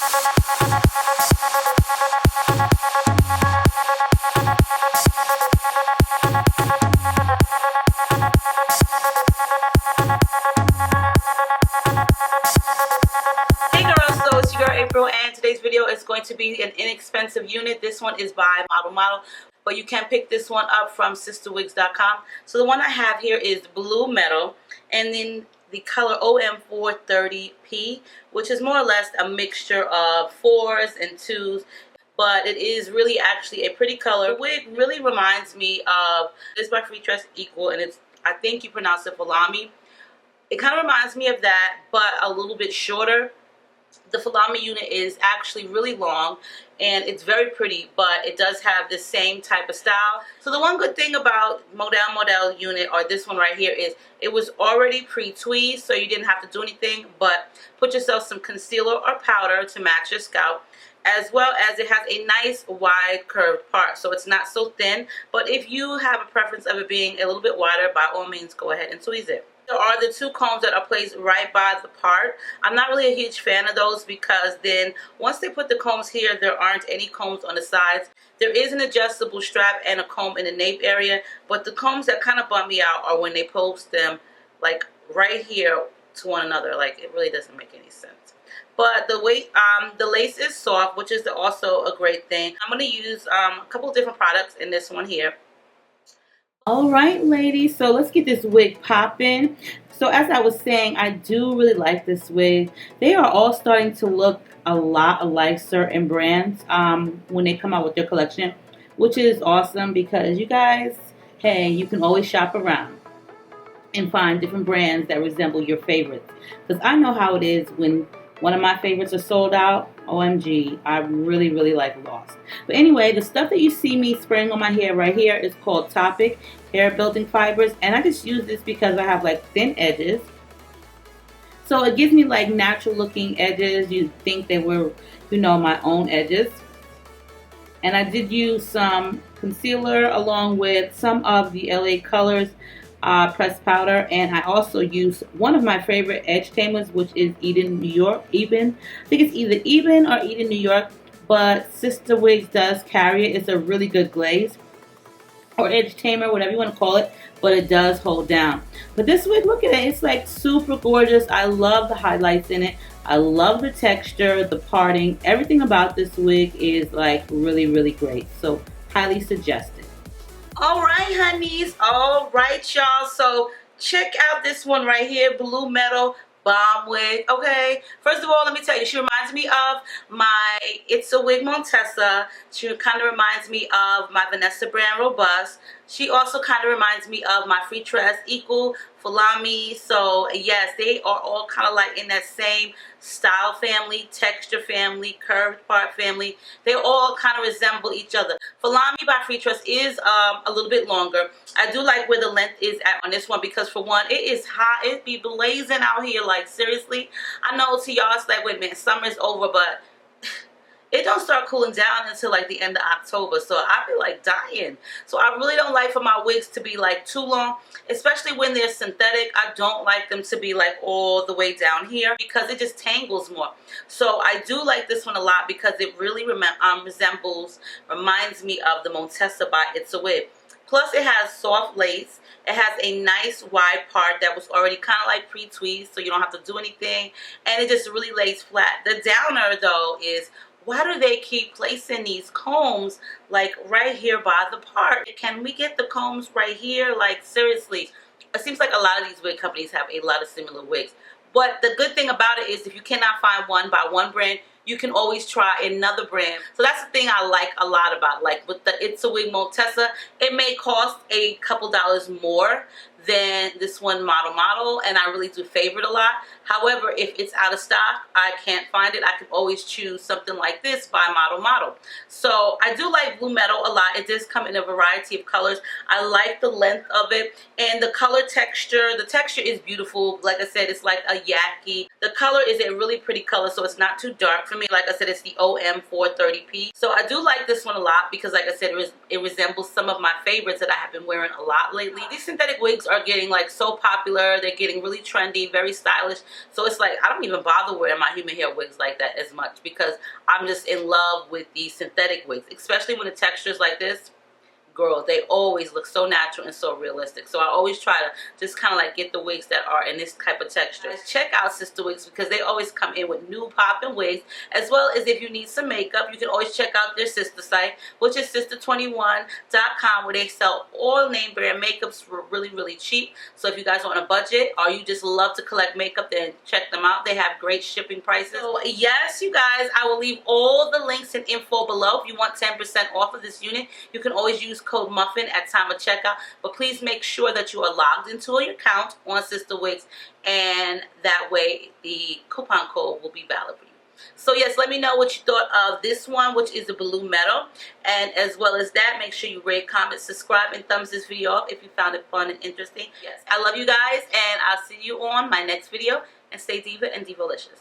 Hey girls, so it's your girl April, and today's video is going to be an inexpensive unit. This one is by Model, but you can pick this one up from sisterwigs.com. So the one I have here is Blue Metal, and then the color OM430P, which is more or less a mixture of 4s and 2s. But it is really actually a pretty color. The wig really reminds me of this by Free Dress Equal, and it's, I think you pronounce it Falami. It kind of reminds me of that, but a little bit shorter. The Falami unit is actually really long and it's very pretty, but it does have the same type of style. So the one good thing about Model unit, or this one right here, is it was already pre-tweezed, so you didn't have to do anything but put yourself some concealer or powder to match your scalp, as well as it has a nice wide curved part, so it's not so thin. But if you have a preference of it being a little bit wider, by all means go ahead and tweeze it. There are the two combs that are placed right by the part. I'm not really a huge fan of those because then once they put the combs here, there aren't any combs on the sides. There is an adjustable strap and a comb in the nape area, but the combs that kind of bum me out are when they post them like right here to one another. Like, it really doesn't make any sense. But the lace is soft, which is also a great thing. I'm going to use a couple of different products in this one here. Alright ladies, so let's get this wig popping. So as I was saying, I do really like this wig. They are all starting to look a lot alike certain brands when they come out with their collection, which is awesome because you guys, hey, you can always shop around and find different brands that resemble your favorites. Because I know how it is when one of my favorites are sold out. OMG, I really like Lost. But anyway, the stuff that you see me spraying on my hair right here is called TOPPK hair building fibers, and I just use this because I have like thin edges, so it gives me like natural looking edges. You think they were, you know, my own edges. And I did use some concealer along with some of the LA Colors pressed powder, and I also used one of my favorite edge tamers, which is Eden, New York. I think it's either Eden or Eden, New York, but Sister Wigs does carry it. It's a really good glaze or edge tamer, whatever you want to call it, but it does hold down. But this wig, look at it, it's like super gorgeous. I love the highlights in it. I love the texture, the parting, everything about this wig is like really great. So highly suggested. Alright honeys, alright y'all, so check out this one right here, Blue Metal bomb wig. Okay, first of all, let me tell you, she reminds me of my It's a Wig Montessa. She kind of reminds me of my Vanessa Brand Robust. She also kind of reminds me of my Free Dress Equal, Falami. So yes, they are all kind of like in that same style family, texture family, curved part family. They all kind of resemble each other. Falami by Free Dress is a little bit longer. I do like where the length is at on this one because, for one, it is hot. It be blazing out here, like seriously. I know to y'all it's like, wait a minute, summer's over, but it don't start cooling down until like the end of October, so I be like dying. So I really don't like for my wigs to be like too long, especially when they're synthetic. I don't like them to be like all the way down here because it just tangles more. So I do like this one a lot because it really reminds me of the Montessa by It's a Wig. Plus it has soft lace. It has a nice wide part that was already kind of like pre-tweezed, so you don't have to do anything, and it just really lays flat. The downer though is, why do they keep placing these combs like right here by the part? Can we get the combs right here? Like seriously, it seems like a lot of these wig companies have a lot of similar wigs. But the good thing about it is if you cannot find one by one brand, you can always try another brand. So that's the thing I like a lot about, like with the It's a Wig Montessa, it may cost a couple dollars more than this one Model, and I really do favor it a lot. However, if it's out of stock, I can't find it, I can always choose something like this by Model. So I do like Blue Metal a lot. It does come in a variety of colors. I like the length of it and the color texture. The texture is beautiful. Like I said, it's like a yaki. The color is a really pretty color, so it's not too dark for me. Like I said, it's the OM430P. So I do like this one a lot because, like I said, it resembles some of my favorites that I have been wearing a lot lately. These synthetic wigs are getting like so popular. They're getting really trendy, very stylish. So it's like I don't even bother wearing my human hair wigs like that as much because I'm just in love with these synthetic wigs, especially when the texture is like this. Girls, they always look so natural and so realistic. So I always try to just kind of like get the wigs that are in this type of texture. Check out Sister Wigs because they always come in with new poppin' wigs, as well as if you need some makeup, you can always check out their sister site, which is sister21.com, where they sell all name brand makeups for really cheap. So if you guys are on a budget or you just love to collect makeup, then check them out. They have great shipping prices. So yes, you guys, I will leave all the links and info below. If you want 10% off of this unit, you can always use code Muffin at time of checkout, but please make sure that you are logged into your account on Sister Wigs, and that way the coupon code will be valid for you. So yes, let me know what you thought of this one, which is the blue metal, and as well as that, make sure you rate, comment, subscribe, and thumbs this video up if you found it fun and interesting. Yes, I love you guys, and I'll see you on my next video, and stay diva and divalicious.